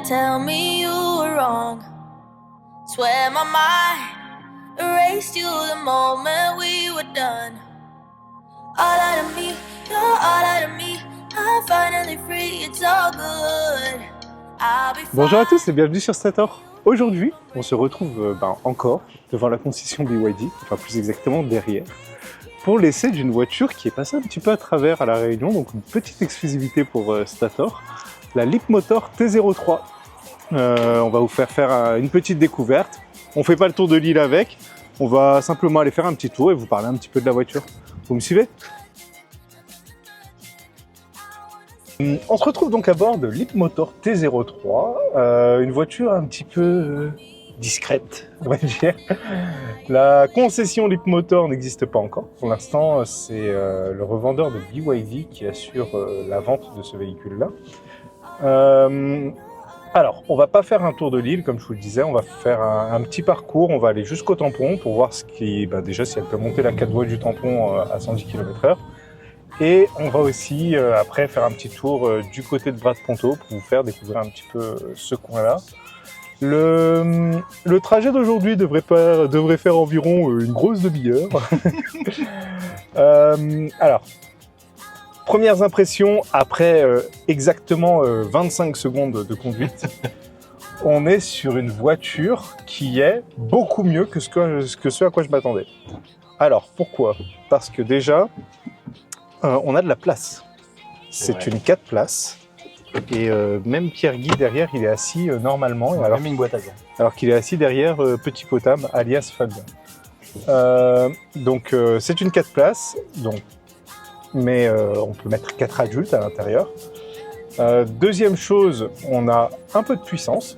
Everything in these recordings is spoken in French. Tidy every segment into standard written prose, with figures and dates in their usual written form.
tell me you were wrong. Swear my mind erased you the moment we were done. All out of me, you're all out of me. I'm finally free, it's all good. I'll be fine. Bonjour à tous et bienvenue sur Stator. Aujourd'hui, on se retrouve encore devant la concession BYD, enfin plus exactement derrière, pour l'essai d'une voiture qui est passée un petit peu à travers à La Réunion, donc une petite exclusivité pour Stator, la Leapmotor T03. On va vous faire une petite découverte. On ne fait pas le tour de l'île avec, on va simplement aller faire un petit tour et vous parler un petit peu de la voiture. Vous me suivez ? On se retrouve donc à bord de Leapmotor T03, une voiture un petit peu discrète, on va dire. La concession Leapmotor n'existe pas encore. Pour l'instant, c'est le revendeur de BYD qui assure la vente de ce véhicule-là. Alors, on va pas faire un tour de l'île, comme je vous le disais, on va faire un petit parcours, on va aller jusqu'au tampon pour voir ce qui, déjà si elle peut monter la 4 voies du tampon à 110 km/h. Et on va aussi après faire un petit tour du côté de Bras-de-Ponto pour vous faire découvrir un petit peu ce coin-là. Le trajet d'aujourd'hui devrait faire environ une grosse demi-heure. Alors, premières impressions après exactement 25 secondes de conduite. On est sur une voiture qui est beaucoup mieux que ce à quoi je m'attendais. Alors, pourquoi ? Parce que déjà, on a de la place. C'est une 4 places. Et même Pierre Guy derrière, il est assis normalement. On a même une boîte à gants. Alors qu'il est assis derrière Petit Potam, alias Fabien. Donc c'est une 4 places, mais on peut mettre 4 adultes à l'intérieur. Deuxième chose, on a un peu de puissance.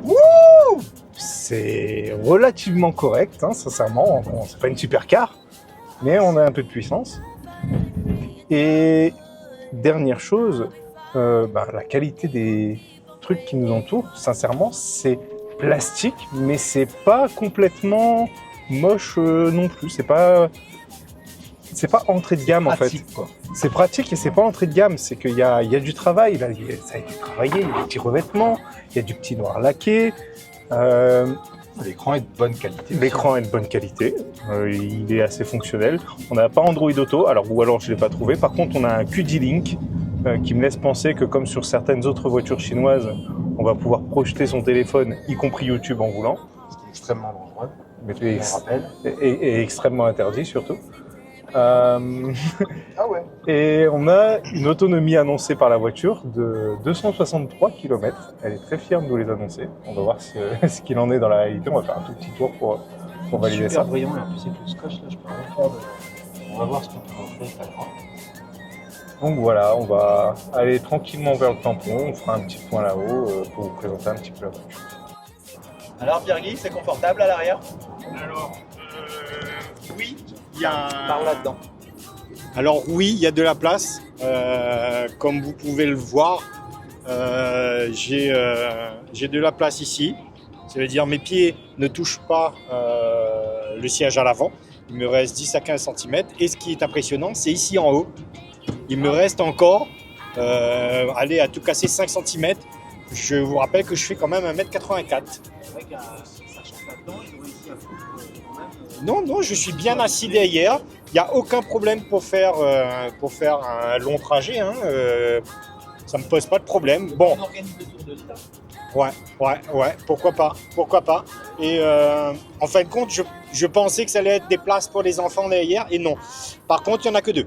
Wouh! C'est relativement correct, hein, sincèrement. Bon, c'est pas une supercar, mais on a un peu de puissance. Et dernière chose, la qualité des trucs qui nous entourent, sincèrement, c'est plastique, mais c'est pas complètement moche non plus. C'est pas entrée de gamme pratique, en fait. Quoi. C'est pratique et c'est pas entrée de gamme. C'est qu'il y a du travail. Là, ça a été travaillé. Il y a des petits revêtements, il y a du petit noir laqué. L'écran est de bonne qualité. L'écran est de bonne qualité, il est assez fonctionnel. On n'a pas Android Auto, ou alors je ne l'ai pas trouvé. Par contre, on a un QD-Link qui me laisse penser que comme sur certaines autres voitures chinoises, on va pouvoir projeter son téléphone, y compris YouTube en roulant. Ce qui est extrêmement dangereux, Mais on rappelle. et extrêmement interdit surtout. Ah ouais. Et on a une autonomie annoncée par la voiture de 263 km. Elle est très fière de nous les annoncer. On va voir ce qu'il en est dans la réalité. On va faire un tout petit tour pour valider ça. Super brillant et en plus avec le scotch là, je peux rien faire. On va voir ce qu'on peut en faire. Donc voilà, on va aller tranquillement vers le tampon. On fera un petit point là-haut pour vous présenter un petit peu la voiture. Alors Pierre-Guy, c'est confortable à l'arrière? Alors, oui, il y a Parle là-dedans. Alors oui, il y a de la place. Comme vous pouvez le voir, j'ai de la place ici. Ça veut dire mes pieds ne touchent pas le siège à l'avant. Il me reste 10 à 15 cm. Et ce qui est impressionnant, c'est ici en haut. Il me reste encore, à tout casser 5 cm. Je vous rappelle que je fais quand même 1m84. C'est vrai qu'un sachant là-dedans, ils ont réussi à foutre Non, je suis bien assis derrière. Il n'y a aucun problème pour faire un long trajet. Ça ne me pose pas de problème. Bon, On organise le tour de l'État. ouais, pourquoi pas. Et en fin de compte, je pensais que ça allait être des places pour les enfants derrière, et non. Par contre, il n'y en a que 2.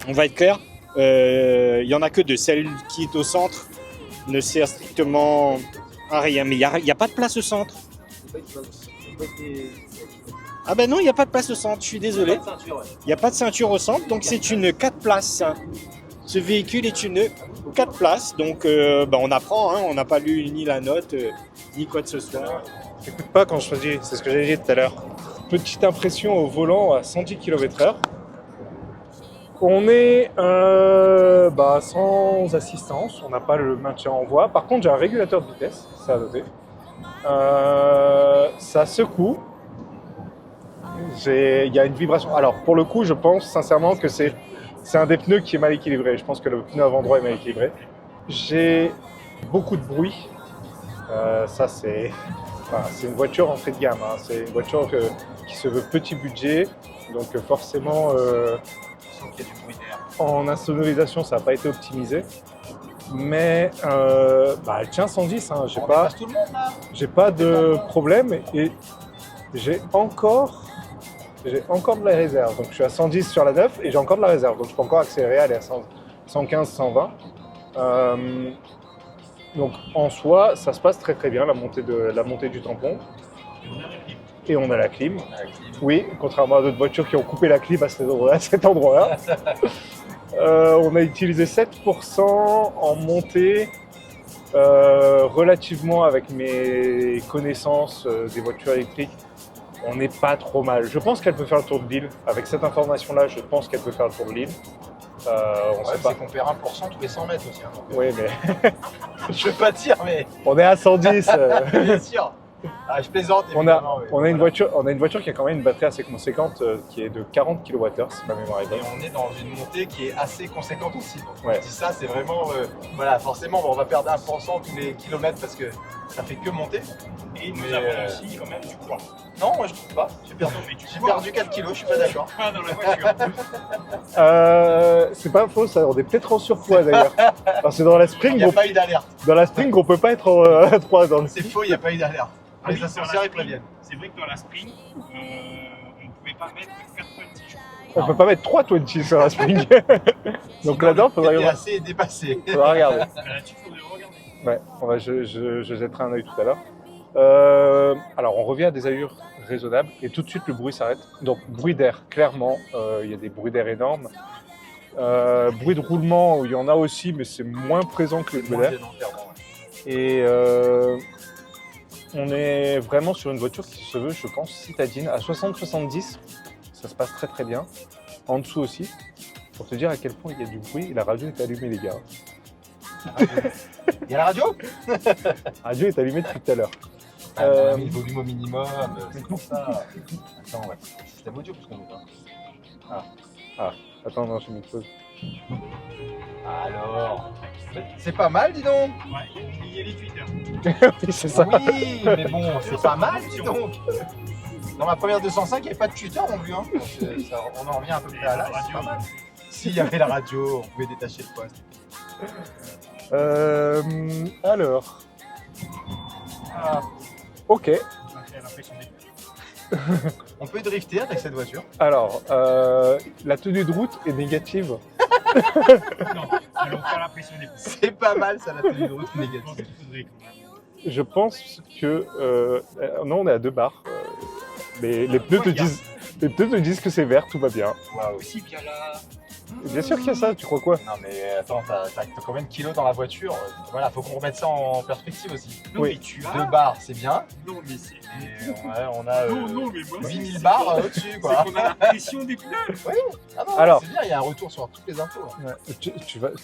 On va être clair, il n'y en a que 2. Celle qui est au centre ne sert strictement à rien. Mais il n'y a pas de place au centre. Ah ben non, il n'y a pas de place au centre, je suis désolé. Pas de ceinture, ouais. Il n'y a pas de ceinture au centre, donc c'est une 4 places. Ce véhicule est une 4 places, donc on apprend, on n'a pas lu ni la note, ni quoi de ce soit. J'écoute pas quand je dis, c'est ce que j'ai dit tout à l'heure. Petite impression au volant à 110 km/h. On est sans assistance, on n'a pas le maintien en voie. Par contre, j'ai un régulateur de vitesse, ça a noté. Ça secoue. Il y a une vibration. Alors, pour le coup, je pense sincèrement que c'est un des pneus qui est mal équilibré. Je pense que le pneu avant-droit est mal équilibré. J'ai beaucoup de bruit. Ça, c'est une voiture entrée de gamme, hein. C'est une voiture qui se veut petit budget. Donc forcément, Sans qu'il y ait du bruit d'air. en insonorisation, ça n'a pas été optimisé. Mais elle tient 110, hein. On dépasse tout le monde là. J'ai pas de problème et j'ai encore de la réserve. Donc je suis à 110 sur la 9 et j'ai encore de la réserve. Donc je peux encore accélérer, aller à 115, 120. Donc en soi, ça se passe très très bien, la montée du tampon. Et on a la clim. Oui, contrairement à d'autres voitures qui ont coupé la clim à cet endroit-là. On a utilisé 7% en montée. Relativement avec mes connaissances des voitures électriques, on n'est pas trop mal. Je pense qu'elle peut faire le tour de l'île. Avec cette information-là, je pense qu'elle peut faire le tour de l'île. On sait pas. C'est qu'on perd 1% tous les 100 mètres aussi. Hein. Oui, mais Je veux pas dire, mais on est à 110. bien sûr. Ah, je plaisante. On a évidemment, une voiture qui a quand même une batterie assez conséquente, qui est de 40 kWh, si ma mémoire est Et bonne. on est dans une montée qui est assez conséquente aussi. Donc, Ouais. je dis ça, c'est vraiment. Voilà, forcément, on va perdre 1% tous les kilomètres parce que ça fait que monter. Et nous Mais, avons aussi quand même du poids. Non, moi je trouve pas. J'ai perdu 4 kilos, je suis pas d'accord. Pas dans la voiture. C'est pas faux, ça. On est peut-être en surpoids d'ailleurs. Alors, c'est dans la Il Spring, n'y a pas eu d'alerte. on peut pas être à 3 dans le C'est faux, il n'y a pas eu d'alerte. Ah oui, Les dans ascenseurs, la ils Spring, préviennent. C'est vrai que dans la Spring, on ne pouvait pas mettre 4 petits. On peut pas mettre 320 sur la Spring. Donc là-dedans, il faudra est assez dépassé. regarder. Là-dessus, il faudrait regarder. Ouais, je jetterai un œil tout à l'heure. Alors, on revient à des allures raisonnables et tout de suite le bruit s'arrête. Donc, bruit d'air, clairement, il y a des bruits d'air énormes. Bruit de roulement, il y en a aussi, mais c'est moins présent que le bruit d'air. Et on est vraiment sur une voiture qui se veut, je pense, citadine. À 60-70, ça se passe très très bien. En dessous aussi, pour te dire à quel point il y a du bruit. La radio est allumée, les gars. Il y a la radio. La radio est allumée depuis tout à l'heure. On a mis le volume au minimum, c'est pour ça. Attends, ouais. Système audio, parce qu'on est pas. Attends, non, j'ai mis une pause. Alors, c'est pas mal, dis donc. Ouais, il y a les Twitter. Oui, c'est ça. Oui, mais bon, c'est pas mal, dis donc. Dans ma première 205, il n'y avait pas de tuteur non plus. Hein. Donc, on en revient un peu près à là, c'est pas mal. S'il y avait la radio, on pouvait détacher le poste. Alors. Ok. Ça fait l'impression des On peut drifter avec cette voiture. Alors, la tenue de route est négative. Non, ça va faire l'impression des C'est pas mal, ça, la tenue de route Je pense négative. qu'il faudrait quand même. Je pense que. Non, on est à 2 bars. Mais les pneus te disent que c'est vert, tout va bien. Waouh. Aussi, puis il y a la. Et bien sûr qu'il y a ça, tu crois quoi? Non, mais attends, t'as combien de kilos dans la voiture? Voilà, faut qu'on remette ça en perspective aussi. Non, Oui. mais tu 2 as. bars, c'est bien. Non, mais c'est. Et on a Non, non, mais moi. 8000 c'est bars qu'on- au-dessus, C'est quoi. qu'on a la pression des pneus. Ah non, Alors. c'est bien, il y a un retour sur toutes les infos. Hein.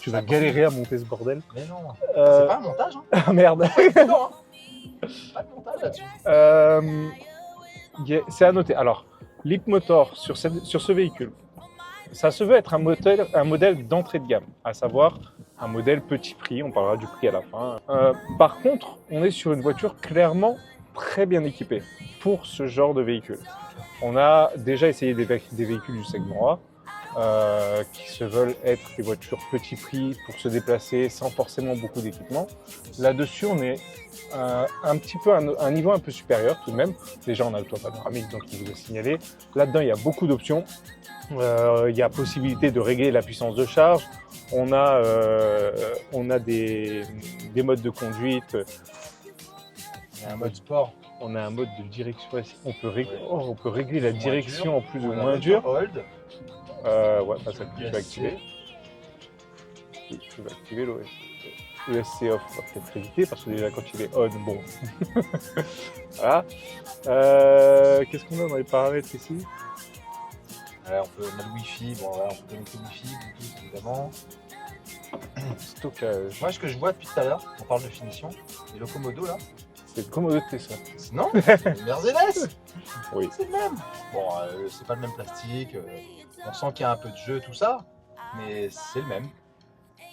Tu vas galérer à monter ce bordel. Mais non, Euh, c'est pas un montage, hein. Ah merde. Non, hein. Pas de montage là-dessus. C'est à noter. Alors, Leapmotor sur ce véhicule, ça se veut être un modèle d'entrée de gamme, à savoir un modèle petit prix, on parlera du prix à la fin. Par contre, on est sur une voiture clairement très bien équipée pour ce genre de véhicule. On a déjà essayé des véhicules du segment A, qui se veulent être des voitures petit prix pour se déplacer sans forcément beaucoup d'équipement. Là-dessus, on est un petit peu un niveau un peu supérieur tout de même. Déjà, on a le toit panoramique, donc je vous ai signalé. Là-dedans, il y a beaucoup d'options. Il y a possibilité de régler la puissance de charge. On a des modes de conduite. Il y a un mode sport. On a un mode de direction. On peut régler la direction en plus ou moins dur. dur. Hold. Ouais, pas ça que tu vas activer. Tu vas activer l'ESC off. On va peut-être éviter parce que déjà quand il est on, bon. Voilà. Qu'est-ce qu'on a dans les paramètres ici? On peut mettre le Wi-Fi, bon, voilà, on peut connecter le Wi-Fi, Bluetooth évidemment. Stockage. Moi, ce que je vois depuis tout à l'heure, on parle de finition, les Locomodo là. C'est le Komodo Tesla. Non, c'est une Mercedes. Oui. C'est le même. Bon, c'est pas le même plastique. On sent qu'il y a un peu de jeu, tout ça, mais c'est le même.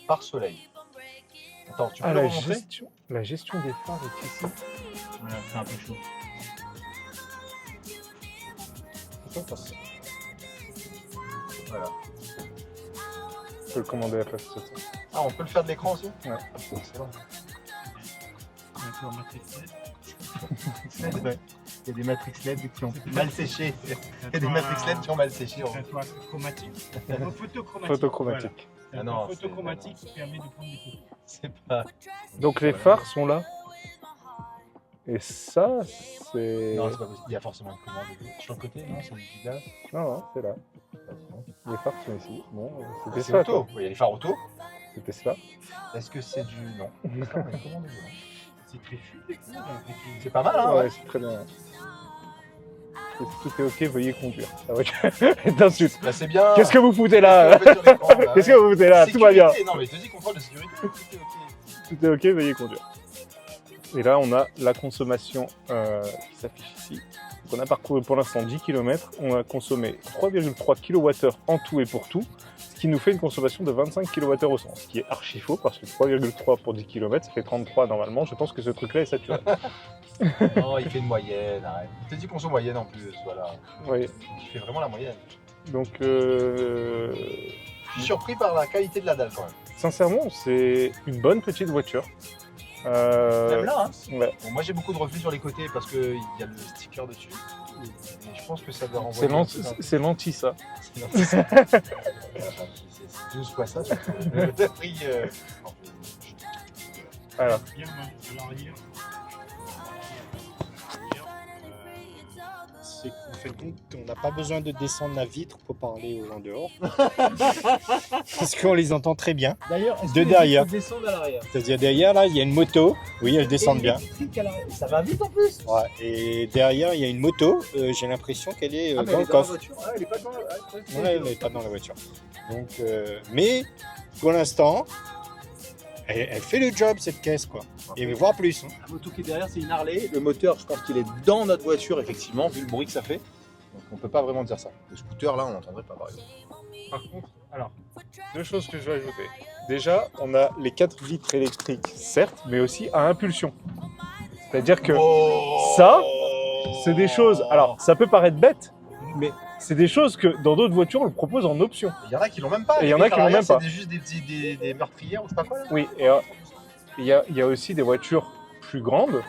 Pare-soleil. Attends, tu peux Ah, le remontrer? la gestion des phares est ici. Voilà, c'est un peu chaud. Voilà. Je peux le commander à la place de ça. Ah, on peut le faire de l'écran aussi? Ouais. Excellent. D'accord, Matrix Ouais. Il y a des Matrix LED qui ont mal séché. Il y a des Matrix LED qui ont mal séché. C'est un toit chromatique. Photochromatique. Photochromatique. Voilà. C'est un Ah non, toit c'est- photochromatique qui permet de prendre des photos. C'est pas. Donc les phares sont là. Et ça, c'est... Non, c'est pas possible. Il y a forcément une commande. Sur le côté, non? C'est du là. Non, c'est là. Les phares sont ici. Bon, c'était C'est ça, auto. quoi. Oui, il y a les phares auto. C'était ça. Est-ce que c'est du. Non. Il y a une commande, non. C'est très fluide. C'est pas mal, hein? Ouais, c'est très bien. Si tout est ok, veuillez conduire. La voiture est ensuite. Bah, c'est bien. Qu'est-ce que vous foutez là? Qu'est-ce qu'on fait sur l'écran, bah, Qu'est-ce ouais. que vous foutez là? Tout va bien. Sécurité. Non, mais je te dis contrôle de sécurité. Tout est ok. Tout est ok, veuillez conduire. Et là, on a la consommation qui s'affiche ici. Donc, on a parcouru pour l'instant 10 km. On a consommé 3,3 kWh en tout et pour tout, ce qui nous fait une consommation de 25 kWh au 100. Ce qui est archi faux parce que 3,3 pour 10 km, ça fait 33 normalement. Je pense que ce truc-là est saturé. Non, il fait une moyenne. Arrête. Je te dis qu'on soit moyenne en plus. Voilà. Oui. Il fait vraiment la moyenne. Donc, Je suis surpris par la qualité de la dalle quand même. sincèrement, c'est une bonne petite voiture. Même là, hein. Ouais. Bon, moi j'ai beaucoup de reflets sur les côtés parce qu'il y a le sticker dessus. Et je pense que ça doit C'est renvoyer. c'est lenti ça. C'est lenti. C'est 12 fois ça. Surtout. Le prix. Alors, Bien à l'arrière. C'est qu'en fait, donc, on n'a pas besoin de descendre la vitre pour parler aux gens dehors. Parce qu'on les entend très bien. D'ailleurs, De derrière. descendent à l'arrière. C'est-à-dire derrière, là, il y a une moto. Oui, elle descend bien. Ça va vite en plus. Ouais. Et derrière, il y a une moto. J'ai l'impression qu'elle est Ah, mais dans elle le est dans la coffre. voiture. Ah, elle est pas dans la. Ouais, elle n'est pas dans la voiture. Donc, mais pour l'instant, elle fait le job, cette caisse, quoi. Et voire plus. Hein. La moto qui est derrière, c'est une Harley. Le moteur, je pense qu'il est dans notre voiture, effectivement, vu le bruit que ça fait. Donc on peut pas vraiment dire ça. Le scooter, là, on n'entendrait pas, par exemple. par contre, alors, deux choses que je vais ajouter. Déjà, on a les 4 vitres électriques, certes, mais aussi à impulsion. C'est-à-dire que ça, c'est des choses. Alors, ça peut paraître bête, mais c'est des choses que dans d'autres voitures, on le propose en option. Il y en a qui l'ont même pas. Et il y en a qui l'ont même pas. C'est juste des petits des meurtrières ou je sais pas quoi. Là. Oui, et il y a aussi des voitures plus grandes.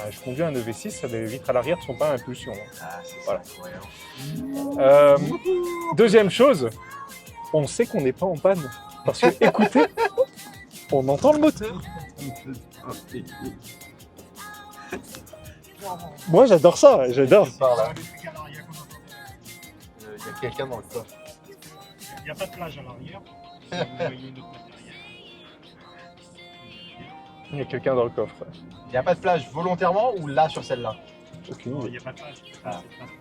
Je conduis un EV6, les vitres à l'arrière ne sont pas à impulsion. Ah, c'est Voilà. ça. Deuxième chose, on sait qu'on n'est pas en panne. Parce que, écoutez, on entend le moteur. Moi, j'adore ça, j'adore. Par là. Le truc à l'arrière qu'on entendait. Il y a quelqu'un dans le coffre. Il n'y a pas de plage à l'arrière. Vous voyez une autre matériel. Il y a quelqu'un dans le coffre. Il n'y a pas de plage volontairement ou là sur celle-là? Aucune Non, il idée. n'y a pas de plage. Ah. C'est pas-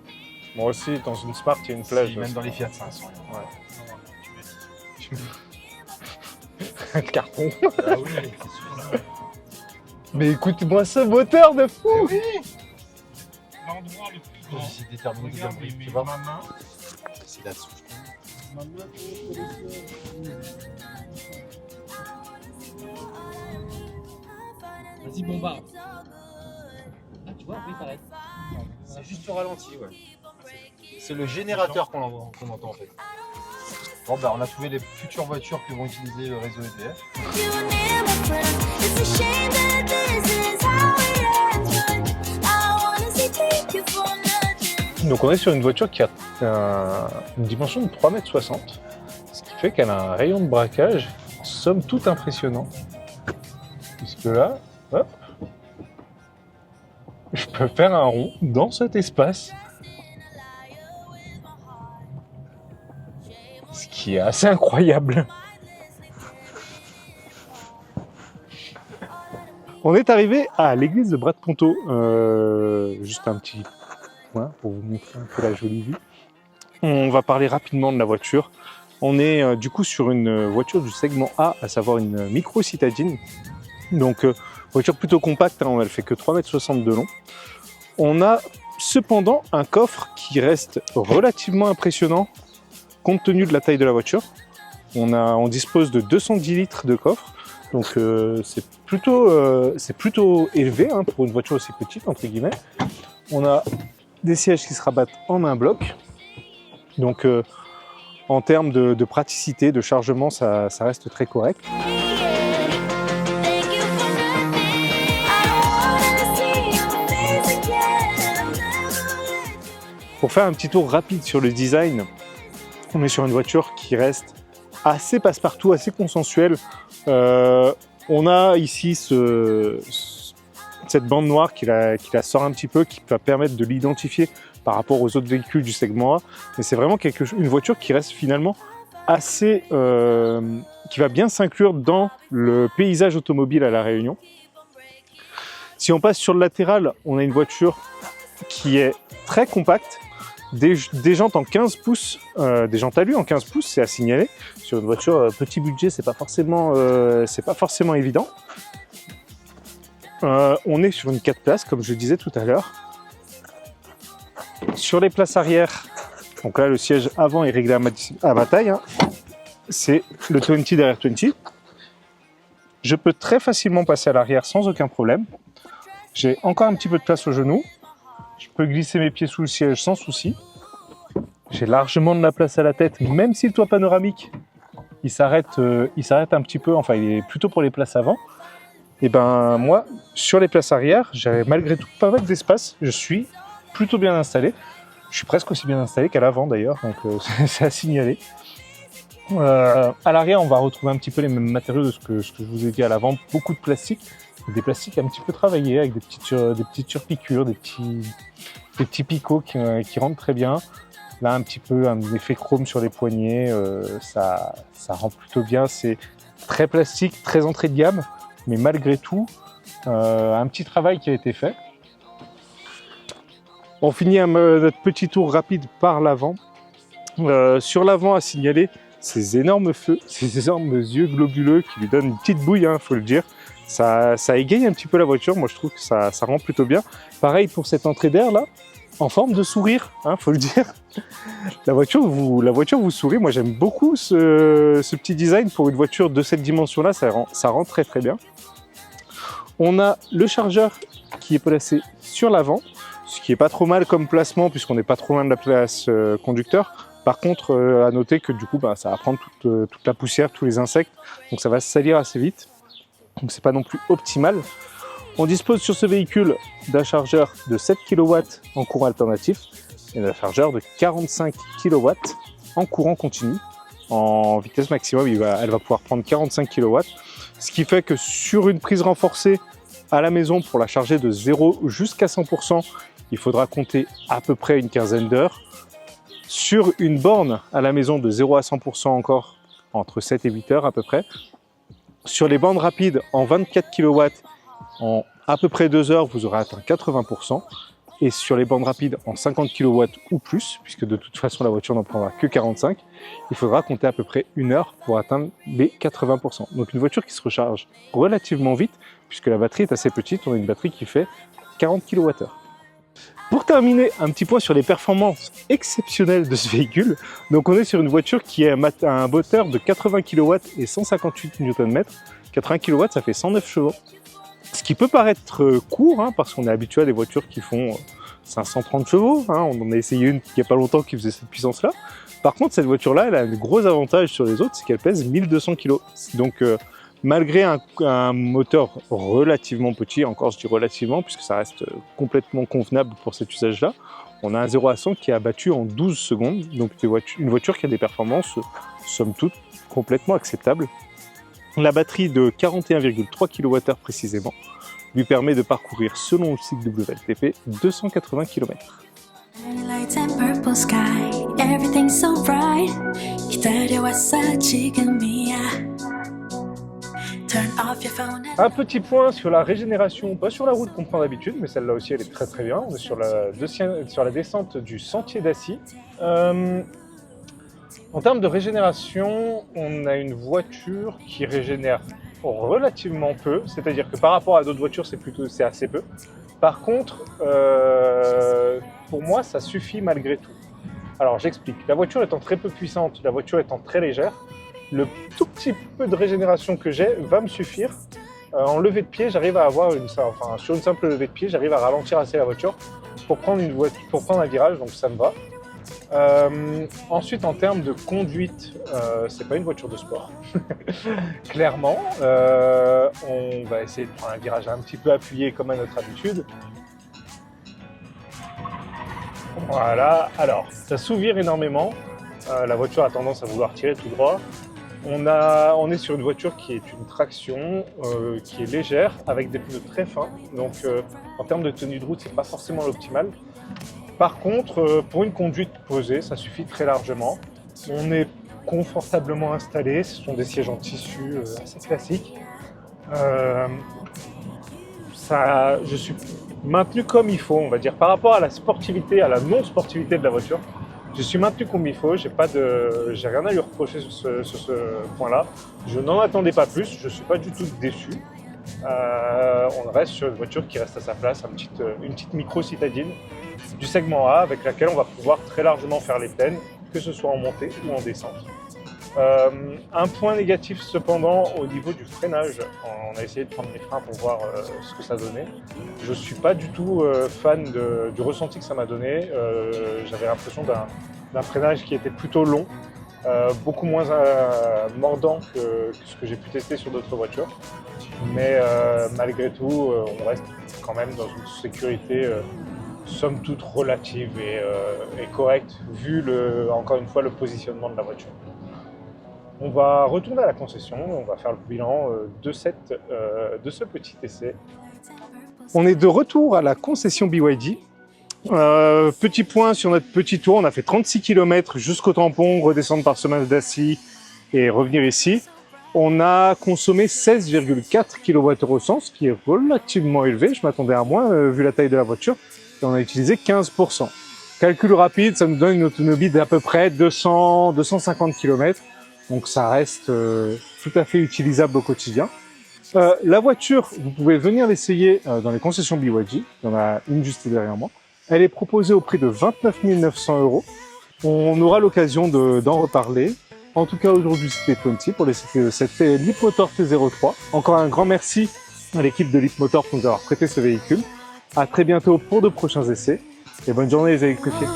Moi aussi, dans une Smart, il y a une plage. Si, même dans les Fiat 500. Ouais. Non, tu m'as dit. Un carton. Ah oui, c'est sûr. Mais écoute-moi ce moteur de fou. Oui. L'endroit le plus grand. J'ai déterminé le Regarde, prix, mais tu vois. ma main. C'est là-dessous. Ma main. Vas-y, bombarde. Ah, tu vois, oui, pareil. C'est juste au ralenti, ouais. C'est le générateur qu'on entend en fait. Bon bah on a trouvé les futures voitures qui vont utiliser le réseau EDF. You were near my friend. It's a shame that this is how it ends, but I wanna say thank you for nothing. Donc on est sur une voiture qui a une dimension de 3,60 m, ce qui fait qu'elle a un rayon de braquage somme toute impressionnant. Puisque là, hop, je peux faire un rond dans cet espace. Ce qui est assez incroyable. On est arrivé à l'église de Bras de Ponto. Juste un petit point pour vous montrer un peu la jolie vue. On va parler rapidement de la voiture. On est du coup sur une voiture du segment A, à savoir une micro citadine. Donc voiture plutôt compacte, hein, elle fait que 3,60 m de long. On a cependant un coffre qui reste relativement impressionnant compte tenu de la taille de la voiture. On dispose de 210 litres de coffre donc c'est plutôt élevé hein, pour une voiture aussi petite, entre guillemets. On a des sièges qui se rabattent en un bloc, donc en termes de praticité, de chargement, ça reste très correct. Thank you for nothing. I don't wanna see your face again. Pour faire un petit tour rapide sur le design, on est sur une voiture qui reste assez passe-partout, assez consensuelle. On a ici cette bande noire qui la sort un petit peu, qui va permettre de l'identifier par rapport aux autres véhicules du segment A. Mais c'est vraiment une voiture qui reste finalement assez... qui va bien s'inclure dans le paysage automobile à La Réunion. Si on passe sur le latéral, on a une voiture qui est très compacte, des jantes en 15 pouces, des jantes alu en 15 pouces, c'est à signaler. Sur une voiture petit budget, c'est pas forcément évident. On est sur une 4 places, comme je disais tout à l'heure. Sur les places arrière, donc là le siège avant est réglé à ma taille, hein. C'est le 20 derrière 20. Je peux très facilement passer à l'arrière sans aucun problème. J'ai encore un petit peu de place au genou. Je peux glisser mes pieds sous le siège sans souci. J'ai largement de la place à la tête, même si le toit panoramique, il s'arrête un petit peu, enfin il est plutôt pour les places avant. Et ben moi, sur les places arrière, j'ai malgré tout pas mal d'espace. Je suis plutôt bien installé. Je suis presque aussi bien installé qu'à l'avant d'ailleurs, donc c'est à signaler. À l'arrière, on va retrouver un petit peu les mêmes matériaux de ce que je vous ai dit à l'avant. Beaucoup de plastique, des plastiques un petit peu travaillés avec des petites surpiqûres, des petits picots qui rentrent très bien. Là, un petit peu un effet chrome sur les poignets, ça rend plutôt bien. C'est très plastique, très entrée de gamme, mais malgré tout, un petit travail qui a été fait. On finit notre petit tour rapide par l'avant. Sur l'avant, à signaler ces énormes feux, ces énormes yeux globuleux qui lui donnent une petite bouille, hein, faut le dire. Ça égaye un petit peu la voiture, moi je trouve que ça rend plutôt bien. Pareil pour cette entrée d'air là, en forme de sourire, hein, faut le dire. La voiture vous sourit, moi j'aime beaucoup ce petit design pour une voiture de cette dimension là, ça rend très très bien. On a le chargeur qui est placé sur l'avant, ce qui est pas trop mal comme placement puisqu'on n'est pas trop loin de la place conducteur. Par contre, à noter que du coup, ça va prendre toute la poussière, tous les insectes, donc ça va se salir assez vite. Donc c'est pas non plus optimal. On dispose sur ce véhicule d'un chargeur de 7 kW en courant alternatif et d'un chargeur de 45 kW en courant continu. En vitesse maximum, elle va pouvoir prendre 45 kW, ce qui fait que sur une prise renforcée à la maison pour la charger de 0 jusqu'à 100%, il faudra compter à peu près une quinzaine d'heures. Sur une borne à la maison de 0 à 100% encore, entre 7 et 8 heures à peu près. Sur les bandes rapides en 24 kW, en à peu près 2 heures, vous aurez atteint 80%. Et sur les bandes rapides en 50 kW ou plus, puisque de toute façon la voiture n'en prendra que 45, il faudra compter à peu près 1 heure pour atteindre les 80%. Donc une voiture qui se recharge relativement vite, puisque la batterie est assez petite, on a une batterie qui fait 40 kWh. Pour terminer, un petit point sur les performances exceptionnelles de ce véhicule. Donc on est sur une voiture qui a un moteur de 80 kW et 158 Nm. 80 kW, ça fait 109 chevaux. Ce qui peut paraître court, hein, parce qu'on est habitué à des voitures qui font 530 chevaux. Hein. On en a essayé une il n'y a pas longtemps qui faisait cette puissance-là. Par contre, cette voiture-là, elle a un gros avantage sur les autres, c'est qu'elle pèse 1200 kg. Donc malgré un moteur relativement petit, encore je dis relativement, puisque ça reste complètement convenable pour cet usage-là, on a un 0 à 100 qui est abattu en 12 secondes, donc une voiture qui a des performances, somme toute, complètement acceptables. La batterie de 41,3 kWh précisément lui permet de parcourir, selon le site WLTP, 280 km. Lights and purple sky, everything's so bright. Un petit point sur la régénération, pas sur la route qu'on prend d'habitude, mais celle-là aussi elle est très très bien. On est sur la descente du sentier d'Assy. En termes de régénération, on a une voiture qui régénère relativement peu, c'est-à-dire que par rapport à d'autres voitures, c'est assez peu. Par contre, pour moi, ça suffit malgré tout. Alors j'explique. La voiture étant très peu puissante, la voiture étant très légère, le tout petit peu de régénération que j'ai va me suffire. En levée de pied, j'arrive à avoir sur une simple levée de pied, j'arrive à ralentir assez la voiture pour prendre un virage, donc ça me va. Ensuite, en termes de conduite, c'est pas une voiture de sport. Clairement, on va essayer de prendre un virage un petit peu appuyé comme à notre habitude. Voilà, alors ça s'ouvre énormément. La voiture a tendance à vouloir tirer tout droit. On est sur une voiture qui est une traction, qui est légère, avec des pneus très fins. Donc en termes de tenue de route, c'est pas forcément l'optimal. Par contre, pour une conduite posée, ça suffit très largement. On est confortablement installé, ce sont des sièges en tissu assez classiques. Je suis maintenu comme il faut, on va dire, par rapport à la sportivité, à la non-sportivité de la voiture. Je suis maintenu comme il faut, j'ai rien à lui reprocher sur ce point-là. Je n'en attendais pas plus, je ne suis pas du tout déçu. On reste sur une voiture qui reste à sa place, une petite micro-citadine du segment A avec laquelle on va pouvoir très largement faire les plaines, que ce soit en montée ou en descente. Un point négatif cependant au niveau du freinage, on a essayé de prendre les freins pour voir ce que ça donnait. Je ne suis pas du tout fan du ressenti que ça m'a donné. J'avais l'impression d'un freinage qui était plutôt long, beaucoup moins mordant que ce que j'ai pu tester sur d'autres voitures. Mais malgré tout, on reste quand même dans une sécurité somme toute relative et correcte vu encore une fois le positionnement de la voiture. On va retourner à la concession, on va faire le bilan de ce petit essai. On est de retour à la concession BYD. Petit point sur notre petit tour, on a fait 36 km jusqu'au tampon, redescendre par Semence d'Assis et revenir ici. On a consommé 16,4 kWh au 100, ce qui est relativement élevé, je m'attendais à moins vu la taille de la voiture. Et on a utilisé 15%. Calcul rapide, ça nous donne une autonomie d'à peu près 250 km. Donc ça reste tout à fait utilisable au quotidien. La voiture, vous pouvez venir l'essayer dans les concessions BYD. Il y en a une juste derrière moi. Elle est proposée au prix de 29 900 €. On aura l'occasion d'en reparler. En tout cas, aujourd'hui, c'était 20 pour cette Leapmotor T03. Encore un grand merci à l'équipe de Leapmotor pour nous avoir prêté ce véhicule. À très bientôt pour de prochains essais. Et bonne journée les électrifiés.